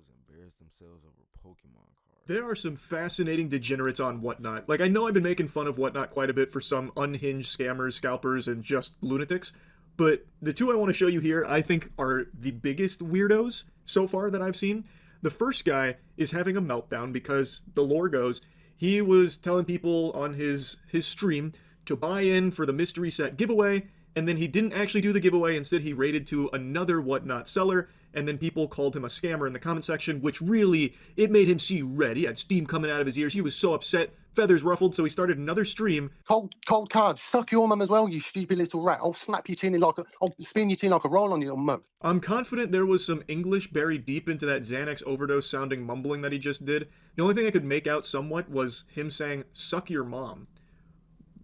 girls embarrass themselves over Pokemon cards. There are some fascinating degenerates on Whatnot. Like, I know I've been making fun of Whatnot quite a bit for some unhinged scammers, scalpers, and just lunatics, but the two I want to show you here, I think, are the biggest weirdos so far that I've seen. The first guy is having a meltdown because the lore goes he was telling people on his stream to buy in for the mystery set giveaway, and then he didn't actually do the giveaway. Instead, he raided to another Whatnot seller, and then people called him a scammer in the comment section, which really, it made him see red. He had steam coming out of his ears. He was so upset, feathers ruffled, so he started another stream. Cold cards. Suck your mum as well, you stupid little rat. I'll snap your chin in like a... I'll spin your chin like a roll on you little mug. I'm confident there was some English buried deep into that Xanax overdose sounding mumbling that he just did. The only thing I could make out somewhat was him saying, "Suck your mom."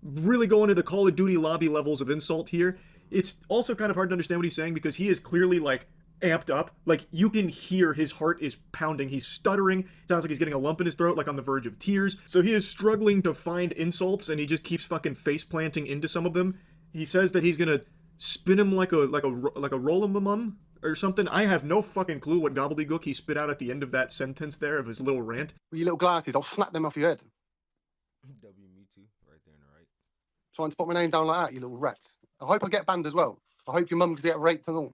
Really going to the Call of Duty lobby levels of insult here. It's also kind of hard to understand what he's saying because he is clearly, like, amped up. Like, you can hear his heart is pounding. He's stuttering. It sounds like he's getting a lump in his throat, like on the verge of tears. So he is struggling to find insults, and he just keeps fucking face planting into some of them. He says that he's gonna spin him like a roll-em-a-mum or something. I have no fucking clue what gobbledygook he spit out at the end of that sentence there of his little rant. With your little glasses, I'll snap them off your head. W Mewtwo, right there on the right. Trying to put my name down like that, you little rats. I hope I get banned as well. I hope your mum gets raped and all.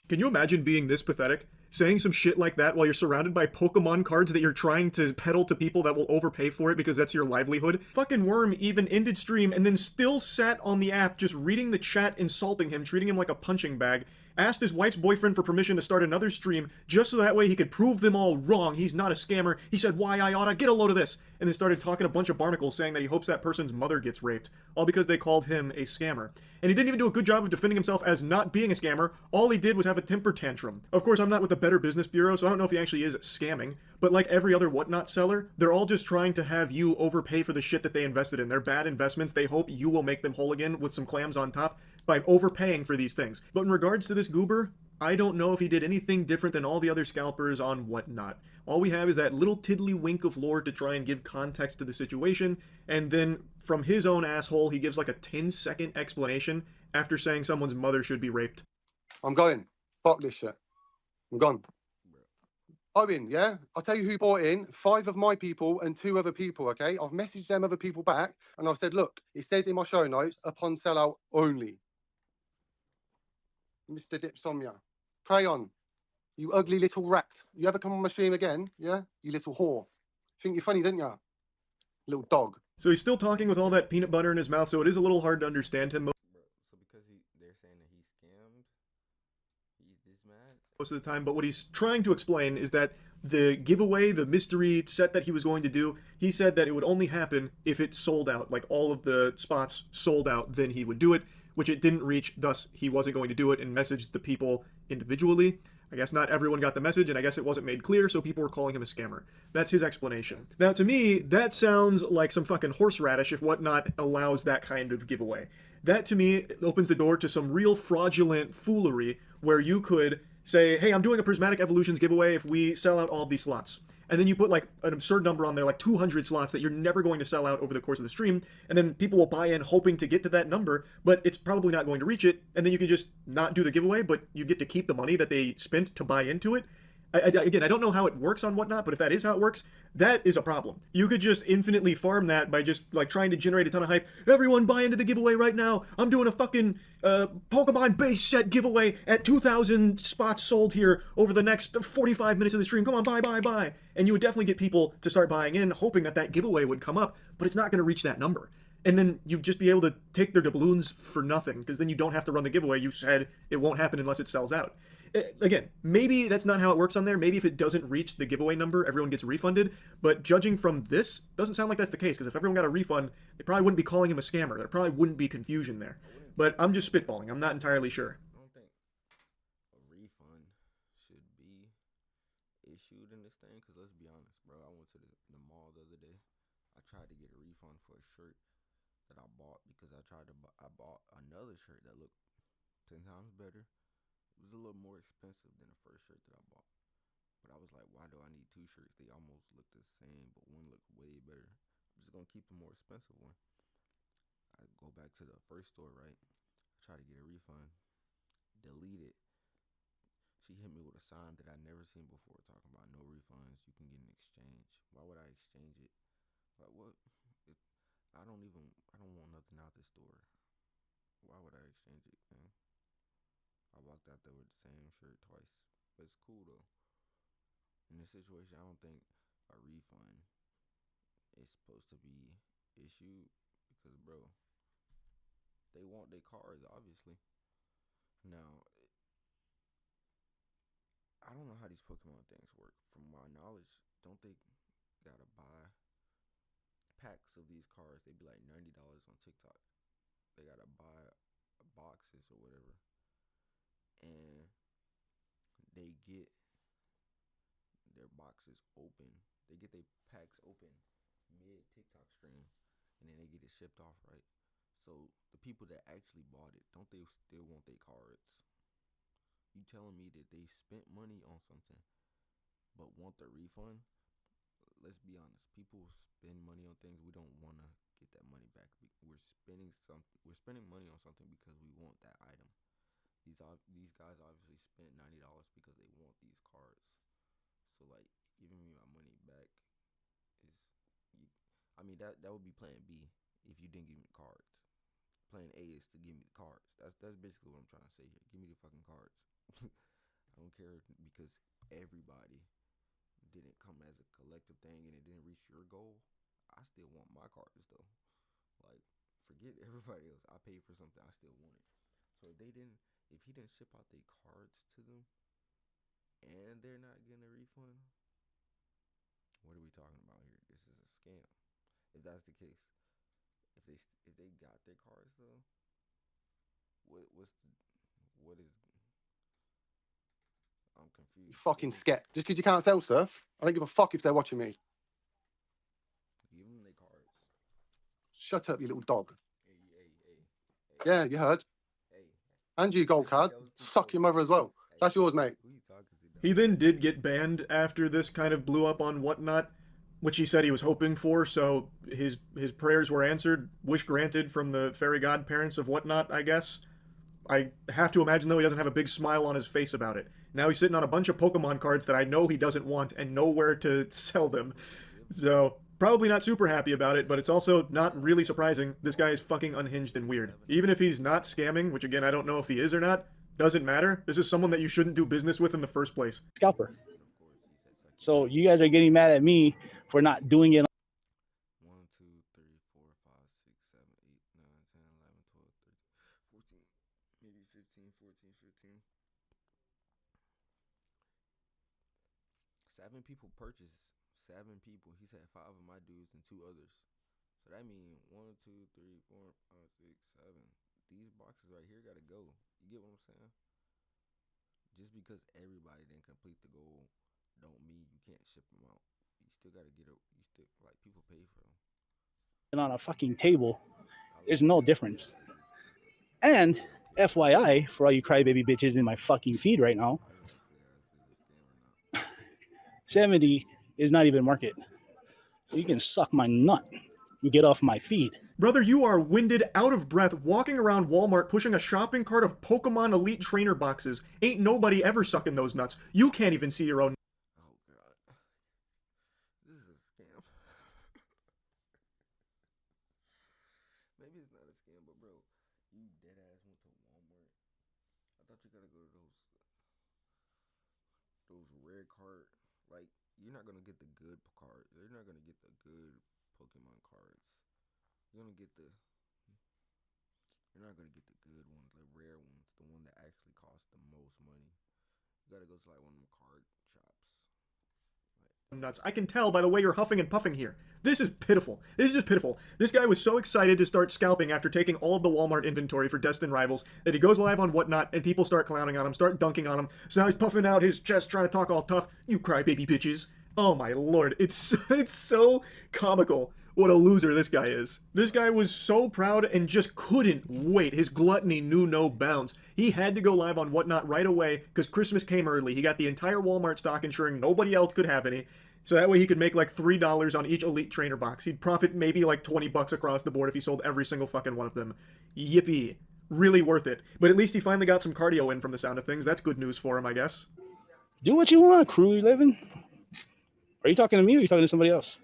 Can you imagine being this pathetic? Saying some shit like that while you're surrounded by Pokemon cards that you're trying to peddle to people that will overpay for it because that's your livelihood? Fucking Worm even ended stream and then still sat on the app just reading the chat, insulting him, treating him like a punching bag, asked his wife's boyfriend for permission to start another stream just so that way he could prove them all wrong. He's not a scammer. He said, "Why I oughta get a load of this," and then started talking a bunch of barnacles saying that he hopes that person's mother gets raped, all because they called him a scammer. And he didn't even do a good job of defending himself as not being a scammer. All he did was have a temper tantrum. Of course, I'm not with the Better Business Bureau, so I don't know if he actually is scamming, but like every other Whatnot seller, they're all just trying to have you overpay for the shit that they invested in. They're bad investments. They hope you will make them whole again with some clams on top by overpaying for these things. But in regards to this goober, I don't know if he did anything different than all the other scalpers on Whatnot. All we have is that little tiddly wink of lore to try and give context to the situation, and then from his own asshole, he gives like a 10-second explanation after saying someone's mother should be raped. I'm going. Fuck this shit. I'm gone. Owen, yeah? I'll tell you who bought in. 5 of my people and 2 other people, okay? I've messaged them other people back, and I've said, look, it says in my show notes, upon sellout only. Mr. Dipsomnia. Crayon, you ugly little rat. You ever come on my stream again, yeah? You little whore. Think you're funny, didn't you? Little dog. So he's still talking with all that peanut butter in his mouth, so it is a little hard to understand him. Bro, so because they're saying that he's scammed, he's this mad? Most of the time, but what he's trying to explain is that the giveaway, the mystery set that he was going to do, he said that it would only happen if it sold out, like all of the spots sold out, then he would do it, which it didn't reach, thus he wasn't going to do it, and messaged the people individually. I guess not everyone got the message, and I guess it wasn't made clear, so people were calling him a scammer. That's his explanation. Now, to me, that sounds like some fucking horseradish if Whatnot allows that kind of giveaway. That, to me, opens the door to some real fraudulent foolery where you could say, hey, I'm doing a Prismatic Evolutions giveaway if we sell out all of these slots. And then you put like an absurd number on there, like 200 slots that you're never going to sell out over the course of the stream, and then people will buy in hoping to get to that number, but it's probably not going to reach it, and then you can just not do the giveaway, but you get to keep the money that they spent to buy into it. Again, I don't know how it works on Whatnot, but if that is how it works, that is a problem. You could just infinitely farm that by just like trying to generate a ton of hype. Everyone buy into the giveaway right now. I'm doing a fucking Pokemon base set giveaway at 2,000 spots sold here over the next 45 minutes of the stream. Come on, buy. And you would definitely get people to start buying in, hoping that that giveaway would come up, but it's not going to reach that number. And then you'd just be able to take their doubloons for nothing, because then you don't have to run the giveaway. You said it won't happen unless it sells out. Again, maybe that's not how it works on there. Maybe if it doesn't reach the giveaway number, everyone gets refunded. But judging from this, doesn't sound like that's the case, because if everyone got a refund, they probably wouldn't be calling him a scammer. There probably wouldn't be confusion there. But I'm just spitballing. I'm not entirely sure. I don't think a refund should be issued in this thing, because let's be honest, bro. I went to the mall the other day. I tried to get a refund for a shirt that I bought because I bought another shirt that looked 10 times better. It was a little more expensive than the first shirt that I bought. But I was like, why do I need 2 shirts? They almost look the same, but one looked way better. I'm just going to keep the more expensive one. I go back to the first store, right? Try to get a refund. Delete it. She hit me with a sign that I never seen before, talking about no refunds. You can get an exchange. Why would I exchange it? Like what? It, I don't want nothing out the store. Why would I exchange it, man? I walked out there with the same shirt twice. But it's cool though. In this situation, I don't think a refund is supposed to be issued because, bro, they want their cars, obviously. Now, I don't know how these Pokemon things work. From my knowledge, don't they gotta buy packs of these cars? They be like $90 on TikTok. They gotta buy boxes or whatever, and they get their boxes open. They get their packs open mid TikTok stream, and then they get it shipped off, right? So the people that actually bought it, don't they still want their cards? You telling me that they spent money on something but want the refund? Let's be honest. People spend money on things we don't want to get that money back. We're spending money on something because we want that item. These guys obviously spent $90 because they want these cards. So like giving me my money back is that would be plan B if you didn't give me the cards. Plan A is to give me the cards. That's basically what I'm trying to say here. Give me the fucking cards. I don't care because everybody didn't come as a collective thing and it didn't reach your goal. I still want my cards though. Like, forget everybody else. I paid for something. I still want it. So if he didn't ship out their cards to them and they're not getting a refund, what are we talking about here? This is a scam. If that's the case, if they got their cards though, what is? I'm confused. You fucking scat. Just because you can't sell stuff, I don't give a fuck if they're watching me. Give them their cards. Shut up, you little dog. Hey. Yeah, you heard. Hey. And you gold card. Suck your mother as well. That's yours, mate. Who you talking to? He then did get banned after this kind of blew up on Whatnot, which he said he was hoping for, so his prayers were answered, wish granted from the fairy godparents of Whatnot, I guess. I have to imagine, though, he doesn't have a big smile on his face about it. Now he's sitting on a bunch of Pokemon cards that I know he doesn't want and nowhere to sell them. So, probably not super happy about it, but it's also not really surprising. This guy is fucking unhinged and weird. Even if he's not scamming, which again, I don't know if he is or not, doesn't matter. This is someone that you shouldn't do business with in the first place. Scalper. So you guys are getting mad at me for not doing it. 1, 2, 3, 4, 5, 6, 7, 8, 9, 10, 11, 12, 13, 14, maybe 15, 14, 15. 7 people purchased. 7 people. He said 5 of my dudes and 2 others. So that means 1, 2, 3, 4, 5, 6, 7. These boxes right here gotta go. You get what I'm saying? Just because everybody didn't complete the goal, don't mean you can't ship them out. You still gotta get it. You still like people pay for them. On a fucking table, there's no difference. And FYI, for all you crybaby bitches in my fucking feed right now, 70 is not even market. So you can suck my nut. You get off my feed. Brother, you are winded, out of breath, walking around Walmart pushing a shopping cart of Pokemon Elite Trainer boxes. Ain't nobody ever sucking those nuts. You can't even see your own. Oh god, this is a scam. Maybe it's not a scam, but bro, you dead ass went to Walmart. I thought you gotta go to those rare card. Like, you're not gonna get the good card. You're not gonna get the good Pokemon cards. You're not gonna get the good ones, the rare ones, the one that actually cost the most money. You gotta go to like one of them card shops. Nuts. I can tell by the way you're huffing and puffing here. This is pitiful. This is just pitiful. This guy was so excited to start scalping after taking all of the Walmart inventory for Destined Rivals that he goes live on Whatnot and people start clowning on him, start dunking on him. So now he's puffing out his chest trying to talk all tough. You crybaby bitches. Oh my lord. It's so comical. What a loser this guy is. This guy was so proud and just couldn't wait. His gluttony knew no bounds. He had to go live on Whatnot right away because Christmas came early. He got the entire Walmart stock, ensuring nobody else could have any. So that way he could make like $3 on each Elite Trainer box. He'd profit maybe like $20 across the board if he sold every single fucking one of them. Yippee. Really worth it. But at least he finally got some cardio in from the sound of things. That's good news for him, I guess. Do what you want, crew 11. Are you talking to me or are you talking to somebody else?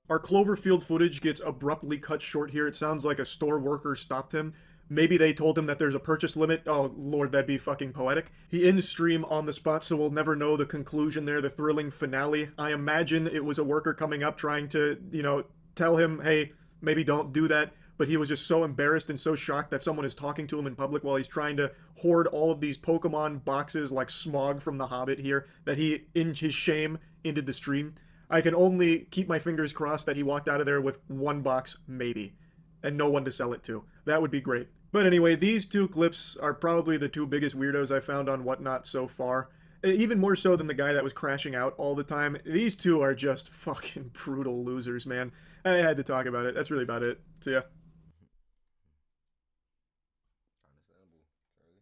Our Cloverfield footage gets abruptly cut short here. It sounds like a store worker stopped him. Maybe they told him that there's a purchase limit. Oh, Lord, that'd be fucking poetic. He ends stream on the spot, so we'll never know the conclusion there, the thrilling finale. I imagine it was a worker coming up trying to, tell him, hey, maybe don't do that. But he was just so embarrassed and so shocked that someone is talking to him in public while he's trying to hoard all of these Pokemon boxes like Smog from The Hobbit here, that he, in his shame, ended the stream. I can only keep my fingers crossed that he walked out of there with one box, maybe, and no one to sell it to. That would be great. But anyway, these two clips are probably the two biggest weirdos I found on Whatnot so far. Even more so than the guy that was crashing out all the time. These two are just fucking brutal losers, man. I had to talk about it. That's really about it. See ya.